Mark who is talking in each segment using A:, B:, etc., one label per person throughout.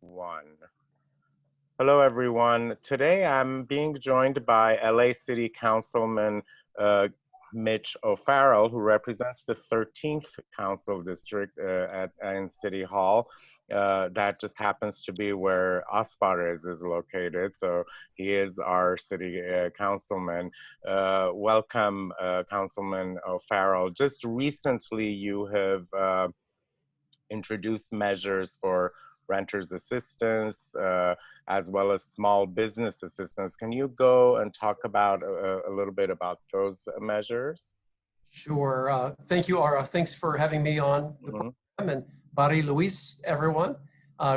A: One. Hello, everyone. Today I'm being joined by LA City Councilman Mitch O'Farrell, who represents the 13th Council District in City Hall. That just happens to be where Asbarez is located. So he is our city councilman. Welcome, Councilman O'Farrell. Just recently, you have introduced measures for renters assistance, as well as small business assistance. Can you go and talk about a little bit about those measures?
B: Sure. Thank you, Ara. Thanks for having me on the program. And Barry Luis, everyone.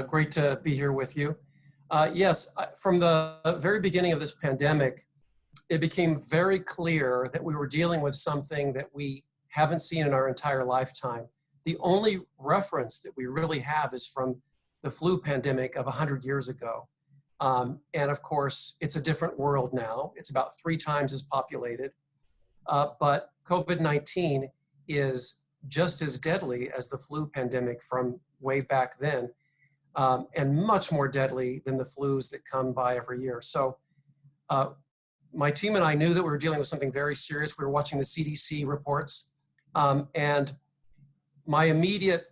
B: Great to be here with you. Yes, from the very beginning of this pandemic, it became very clear that we were dealing with something that we haven't seen in our entire lifetime. The only reference that we really have is from the flu pandemic of 100 years ago. And of course, it's a different world now. It's about 3 times as populated. But COVID-19 is just as deadly as the flu pandemic from way back then, and much more deadly than the flus that come by every year. So my team and I knew that we were dealing with something very serious. We were watching the CDC reports, and my immediate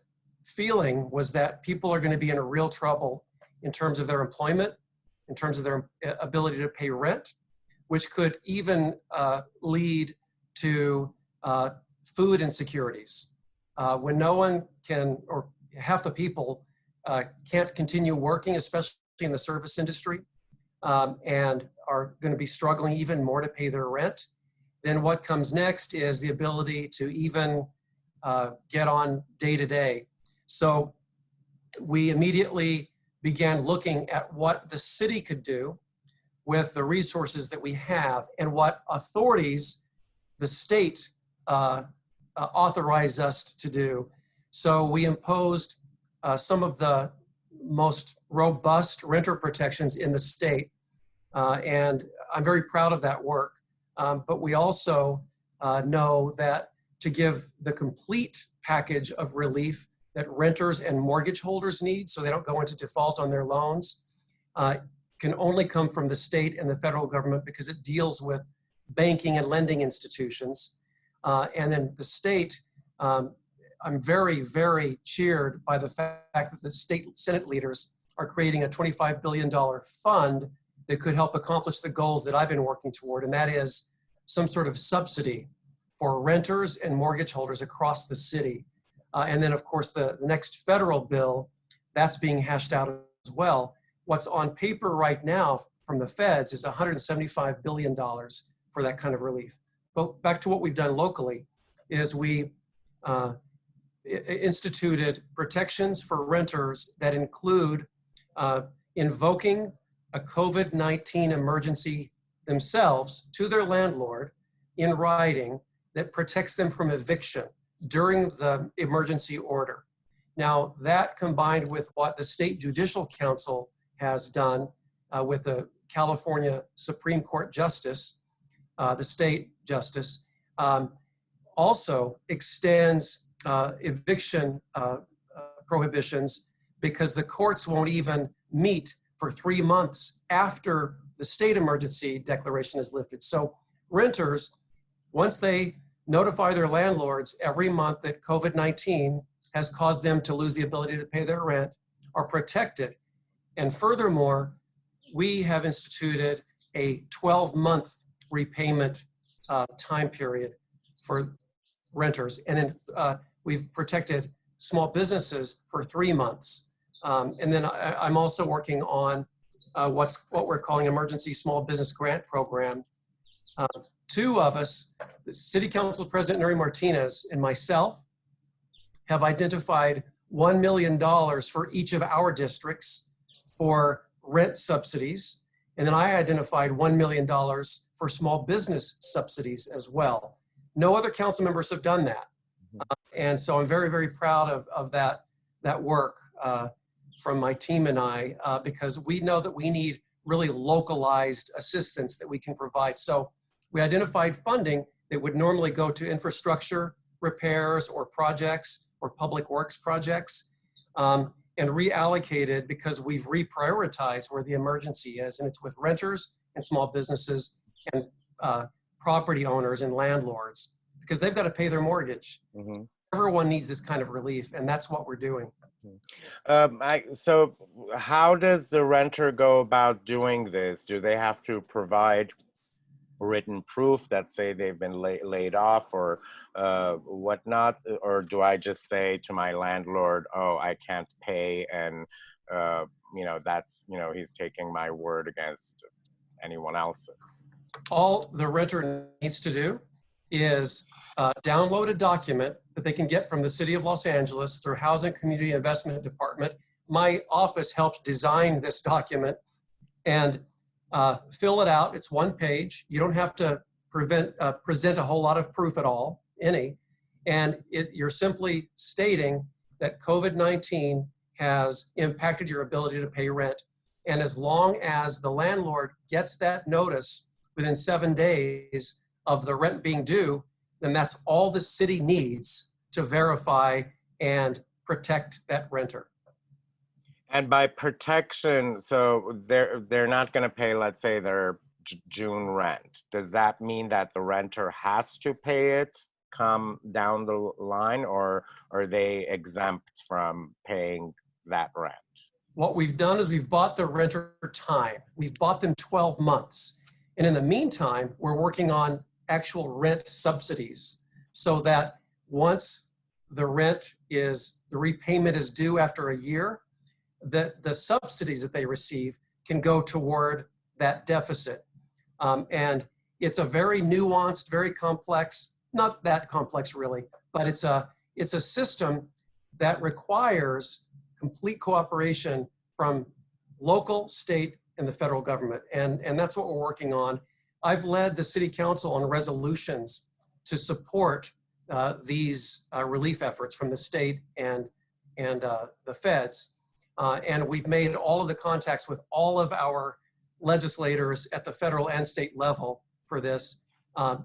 B: feeling was that people are going to be in a real trouble in terms of their employment, in terms of their ability to pay rent, which could even lead to food insecurities. When no one can, or half the people can't continue working, especially in the service industry, and are going to be struggling even more to pay their rent, then what comes next is the ability to even get on day to day. So we immediately began looking at what the city could do with the resources that we have and what authorities the state authorized us to do. So we imposed some of the most robust renter protections in the state, and I'm very proud of that work. But we also know that to give the complete package of relief that renters and mortgage holders need so they don't go into default on their loans can only come from the state and the federal government, because it deals with banking and lending institutions. And then the state, I'm very, very cheered by the fact that the state Senate leaders are creating a $25 billion fund that could help accomplish the goals that I've been working toward, and that is some sort of subsidy for renters and mortgage holders across the city. And then, of course, the next federal bill, that's being hashed out as well. What's on paper right now from the feds is $175 billion for that kind of relief. But back to what we've done locally is we instituted protections for renters that include invoking a COVID-19 emergency themselves to their landlord in writing that protects them from eviction during the emergency order. Now, that combined with what the State Judicial Council has done with the California Supreme Court Justice, the state justice, also extends eviction prohibitions, because the courts won't even meet for 3 months after the state emergency declaration is lifted. So renters, once they notify their landlords every month that COVID-19 has caused them to lose the ability to pay their rent, are protected. And furthermore, we have instituted a 12-month repayment time period for renters. And then we've protected small businesses for 3 months. And then I'm also working on what we're calling Emergency Small Business Grant Program. 2 of us, the City Council President Nuri Martinez and myself, have identified $1 million for each of our districts for rent subsidies. And then I identified $1 million for small business subsidies as well. No other council members have done that. And so I'm very, very proud of that work from my team and I, because we know that we need really localized assistance that we can provide. So we identified funding that would normally go to infrastructure repairs or projects or public works projects. And and reallocated because we've reprioritized where the emergency is, and it's with renters and small businesses and property owners and landlords, because they've got to pay their mortgage.
A: Mm-hmm.
B: Everyone needs this kind of relief, and that's what we're doing.
A: So how does the renter go about doing this? Do they have to provide written proof that say they've been laid off or whatnot? Or do I just say to my landlord, oh, I can't pay, and that's, he's taking my word against anyone else's?
B: All the renter needs to do is download a document that they can get from the City of Los Angeles through Housing Community Investment Department. My office helped design this document, and fill it out. It's one page. You don't have to present a whole lot of proof at all, and you're simply stating that COVID-19 has impacted your ability to pay rent. And as long as the landlord gets that notice within 7 days of the rent being due, then that's all the city needs to verify and protect that renter.
A: And by protection, so they're not going to pay, let's say, their June rent. Does that mean that the renter has to pay it come down the line, or are they exempt from paying that rent?
B: What we've done is we've bought the renter time. We've bought them 12 months. And in the meantime, we're working on actual rent subsidies so that once the repayment is due after a year, that the subsidies that they receive can go toward that deficit. And it's a very nuanced, very complex, not that complex really, but it's a system that requires complete cooperation from local, state, and the federal government. And that's what we're working on. I've led the city council on resolutions to support these relief efforts from the state and the feds. And we've made all of the contacts with all of our legislators at the federal and state level for this,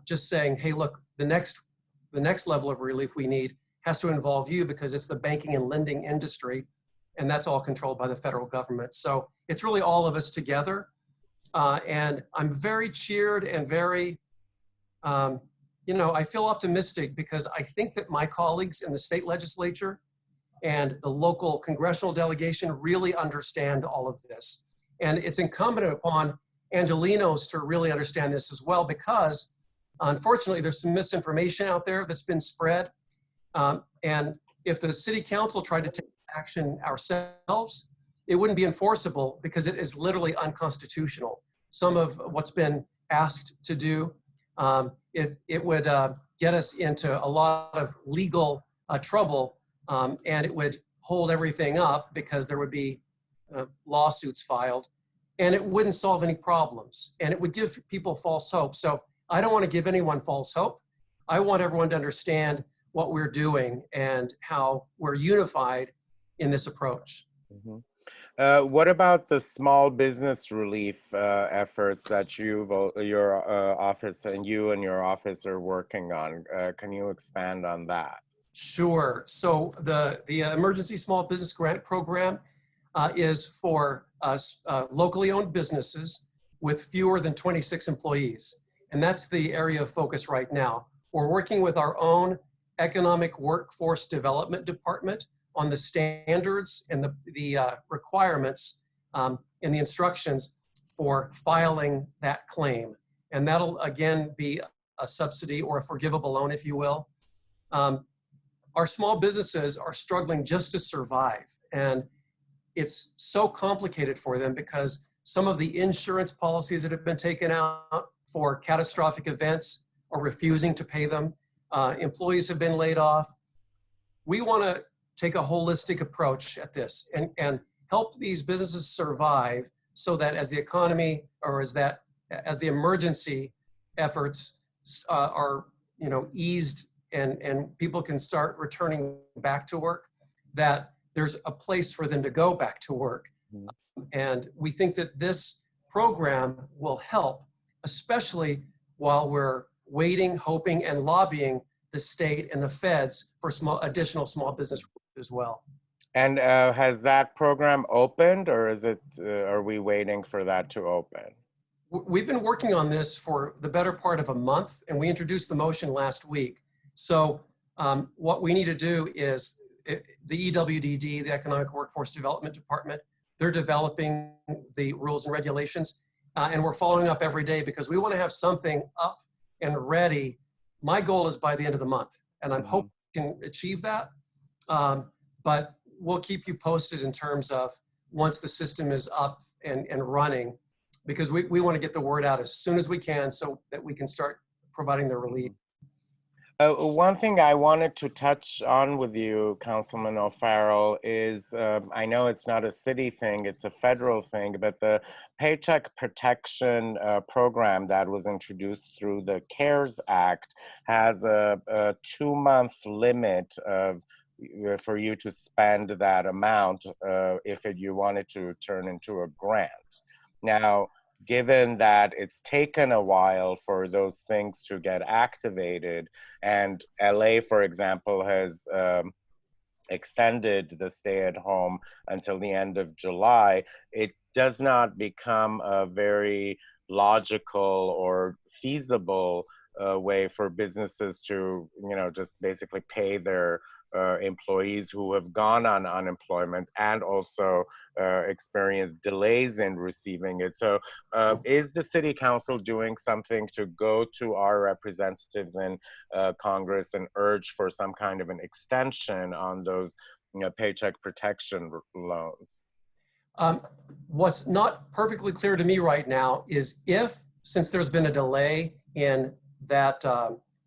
B: just saying, hey, look, the next level of relief we need has to involve you because it's the banking and lending industry, and that's all controlled by the federal government. So it's really all of us together. And I'm very cheered and very, I feel optimistic because I think that my colleagues in the state legislature and the local congressional delegation really understand all of this. And it's incumbent upon Angelenos to really understand this as well, because unfortunately there's some misinformation out there that's been spread. And if the city council tried to take action ourselves, it wouldn't be enforceable because it is literally unconstitutional. Some of what's been asked to do, it would get us into a lot of legal trouble, and it would hold everything up because there would be lawsuits filed, and it wouldn't solve any problems, and it would give people false hope. So I don't want to give anyone false hope. I want everyone to understand what we're doing and how we're unified in this approach.
A: Mm-hmm. What about the small business relief efforts that your office and your office are working on? Can you expand on that?
B: Sure. So the Emergency Small Business Grant Program is for locally owned businesses with fewer than 26 employees. And that's the area of focus right now. We're working with our own Economic Workforce Development Department on the standards and the requirements and the instructions for filing that claim. And that'll again be a subsidy or a forgivable loan, if you will. Our small businesses are struggling just to survive. And it's so complicated for them because some of the insurance policies that have been taken out for catastrophic events are refusing to pay them. Employees have been laid off. We want to take a holistic approach at this and help these businesses survive so that as the economy or as the emergency efforts are eased and people can start returning back to work, that there's a place for them to go back to work. And we think that this program will help, especially while we're waiting, hoping, and lobbying the state and the feds for additional small business as well.
A: And has that program opened, or is it? Are we waiting for that to open?
B: We've been working on this for the better part of a month, and we introduced the motion last week. So what we need to do is the EWDD, the Economic Workforce Development Department, they're developing the rules and regulations, and we're following up every day because we want to have something up and ready. My goal is by the end of the month, and I'm hoping we can achieve that. But we'll keep you posted in terms of once the system is up and running, because we want to get the word out as soon as we can so that we can start providing the relief.
A: One thing I wanted to touch on with you, Councilman O'Farrell, is I know it's not a city thing, it's a federal thing, but the Paycheck Protection Program that was introduced through the CARES Act has a 2-month limit of for you to spend that amount if you wanted to turn into a grant. Now, given that it's taken a while for those things to get activated, and LA, for example, has extended the stay-at-home until the end of July, it does not become a very logical or feasible way for businesses to, just basically pay their employees who have gone on unemployment and also experience delays in receiving it. So is the city council doing something to go to our representatives in Congress and urge for some kind of an extension on those paycheck protection loans?
B: What's not perfectly clear to me right now is since there's been a delay in that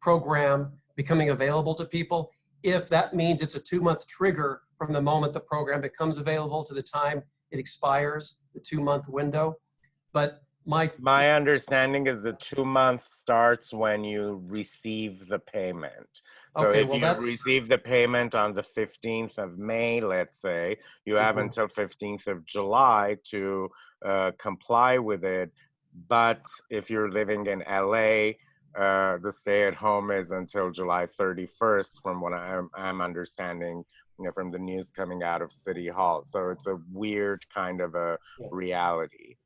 B: program becoming available to people, if that means it's a 2-month trigger from the moment the program becomes available to the time it expires, the 2-month window. But my
A: understanding is the 2-month starts when you receive the payment. So
B: okay,
A: if you receive the payment on the 15th of May, let's say, you have until 15th of July to comply with it. But if you're living in LA, the stay-at-home is until July 31st, from what I'm understanding, from the news coming out of City Hall. So it's a weird kind of a reality.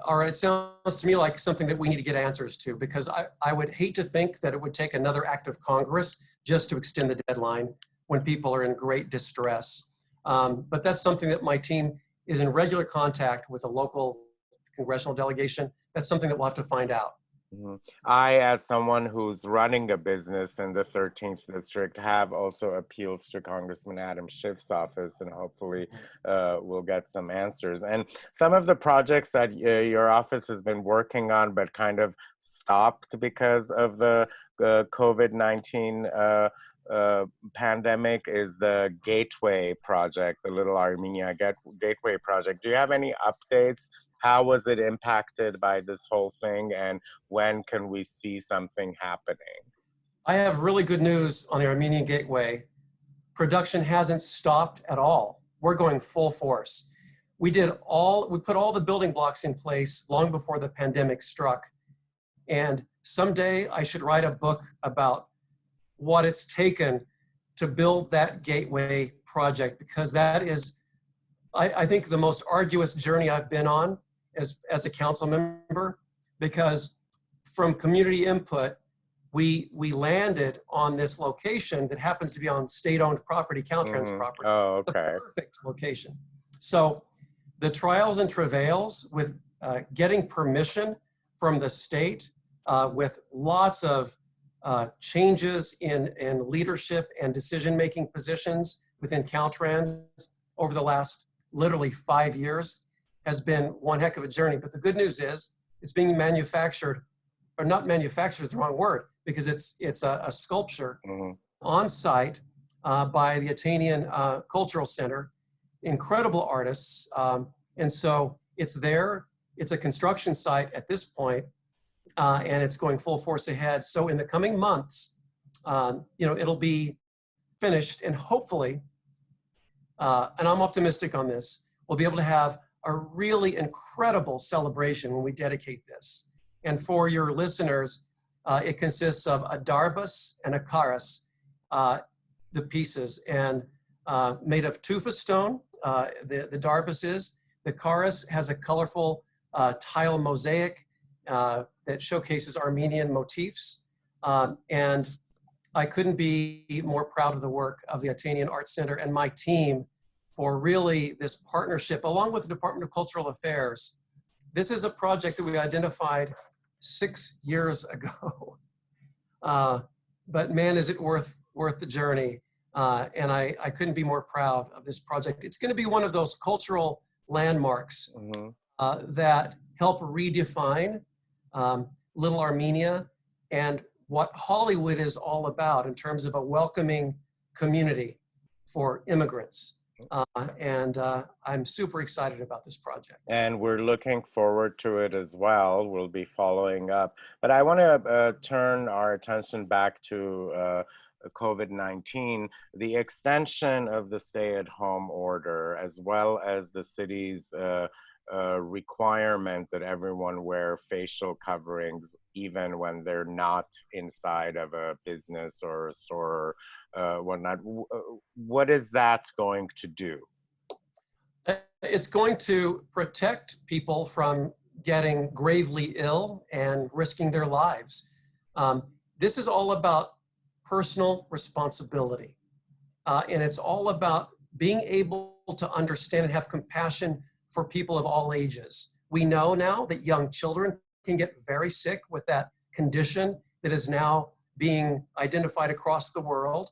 B: All right, it sounds to me like something that we need to get answers to, because I would hate to think that it would take another act of Congress just to extend the deadline when people are in great distress. But that's something that my team is in regular contact with a local congressional delegation. That's something that we'll have to find out.
A: I, as someone who's running a business in the 13th district, have also appealed to Congressman Adam Schiff's office, and hopefully we'll get some answers. And some of the projects that your office has been working on but kind of stopped because of the COVID-19 pandemic is the Gateway project, the Little Armenia Gateway project. Do you have any updates? How was it impacted by this whole thing, and when can we see something happening?
B: I have really good news on the Armenian Gateway. Production hasn't stopped at all. We're going full force. We put all the building blocks in place long before the pandemic struck. And someday I should write a book about what it's taken to build that Gateway project, because that is, I think, the most arduous journey I've been on as a council member, because from community input, we landed on this location that happens to be on state-owned property, Caltrans property.
A: Oh, okay.
B: The perfect location. So the trials and travails with getting permission from the state, with lots of changes in leadership and decision-making positions within Caltrans over the last literally 5 years, has been one heck of a journey. But the good news is it's being manufactured, or not manufactured is the wrong word, because it's a sculpture on site by the Athenian Cultural Center, incredible artists. And so it's there, it's a construction site at this point, and it's going full force ahead. So in the coming months, it'll be finished, and hopefully, and I'm optimistic on this, we'll be able to have a really incredible celebration when we dedicate this. And for your listeners, it consists of a darbus and a charis, the pieces. And made of tufa stone, the darbus is. The charis has a colorful tile mosaic that showcases Armenian motifs. And I couldn't be more proud of the work of the Atanian Arts Center and my team for really this partnership, along with the Department of Cultural Affairs. This is a project that we identified 6 years ago. But man, is it worth the journey. And I couldn't be more proud of this project. It's gonna be one of those cultural landmarks that help redefine Little Armenia and what Hollywood is all about in terms of a welcoming community for immigrants. I'm super excited about this project.
A: And we're looking forward to it as well. We'll be following up. But I want to turn our attention back to COVID-19, the extension of the stay-at-home order, as well as the city's requirement that everyone wear facial coverings even when they're not inside of a business or a store or whatnot. What is that going to do?
B: It's going to protect people from getting gravely ill and risking their lives. This is all about personal responsibility. And it's all about being able to understand and have compassion for people of all ages. We know now that young children can get very sick with that condition that is now being identified across the world.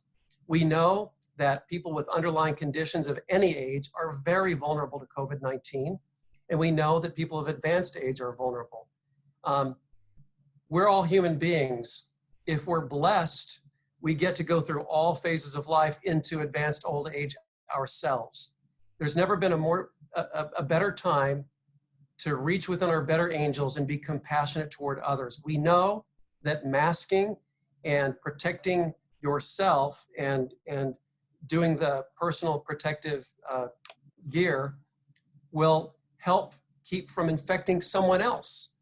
B: We know that people with underlying conditions of any age are very vulnerable to COVID-19. And we know that people of advanced age are vulnerable. We're all human beings. If we're blessed, we get to go through all phases of life into advanced old age ourselves. There's never been a better time to reach within our better angels and be compassionate toward others. We know that masking and protecting yourself and doing the personal protective gear will help keep from infecting someone else.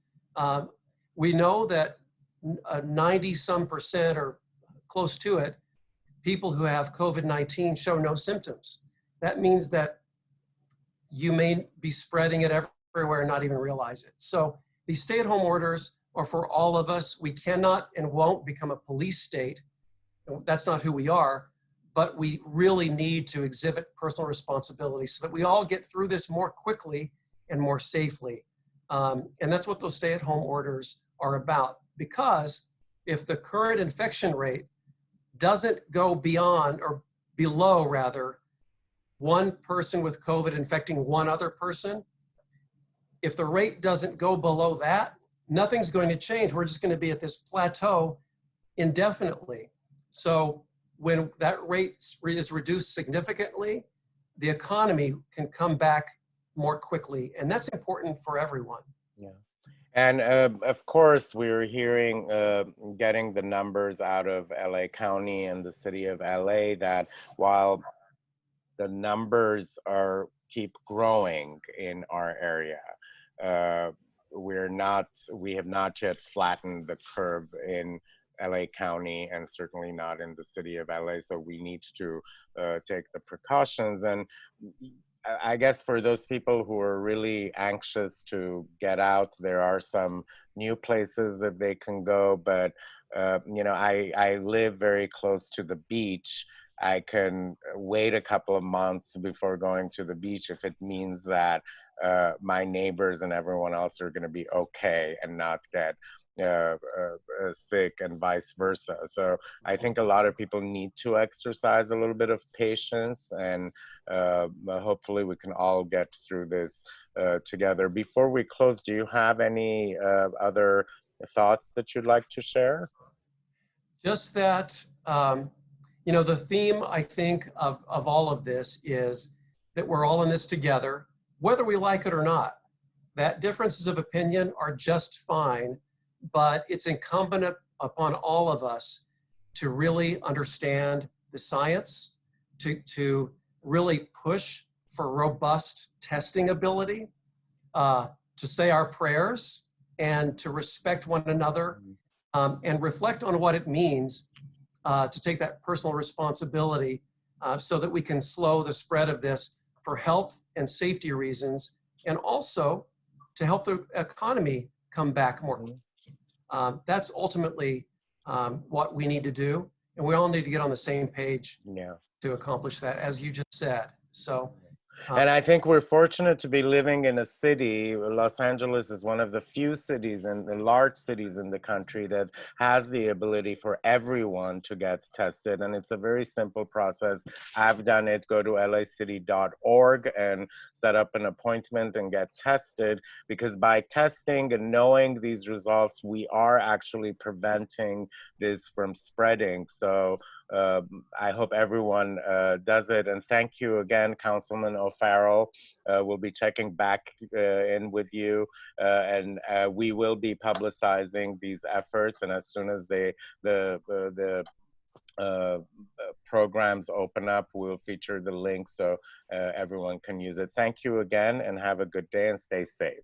B: We know that 90-some% or close to it, people who have COVID-19 show no symptoms. That means that you may be spreading it everywhere and not even realize it. So these stay-at-home orders are for all of us. We cannot and won't become a police state. That's not who we are, but we really need to exhibit personal responsibility so that we all get through this more quickly and more safely. And that's what those stay-at-home orders are about. Because if the current infection rate doesn't go beyond, or below rather, one person with COVID infecting one other person, if the rate doesn't go below that, nothing's going to change. We're just going to be at this plateau indefinitely. So when that rate is reduced significantly, the economy can come back more quickly. And that's important for everyone.
A: Yeah. And of course, we're hearing, getting the numbers out of LA County and the city of LA that while the numbers keep growing in our area, we have not yet flattened the curve in LA County and certainly not in the city of LA. So we need to take the precautions. And I guess for those people who are really anxious to get out, there are some new places that they can go. But, you know, I live very close to the beach. I can wait a couple of months before going to the beach if it means that my neighbors and everyone else are going to be okay and not get sick and vice versa. So I think a lot of people need to exercise a little bit of patience, and hopefully we can all get through this together. Before we close, do you have any other thoughts that you'd like to share?
B: Just that, you know, the theme, I think, of all of this is that we're all in this together, whether we like it or not. That differences of opinion are just fine, but it's incumbent upon all of us to really understand the science, to really push for robust testing ability, to say our prayers, and to respect one another, and reflect on what it means to take that personal responsibility so that we can slow the spread of this for health and safety reasons, and also to help the economy come back more. That's ultimately what we need to do, and we all need to get on the same page to accomplish that, as you just said. So.
A: And I think we're fortunate to be living in a city. Los Angeles is one of the few cities and the large cities in the country that has the ability for everyone to get tested. And it's a very simple process. I've done it. Go to lacity.org and set up an appointment and get tested, because by testing and knowing these results, we are actually preventing this from spreading. So I hope everyone does it. And thank you again, Councilman O'Farrell. We'll be checking back in with you, and we will be publicizing these efforts. And as soon as the programs open up, we'll feature the link so everyone can use it. Thank you again, and have a good day and stay safe.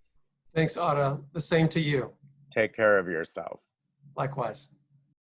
B: Thanks, Ara. The same to you.
A: Take care of yourself.
B: Likewise.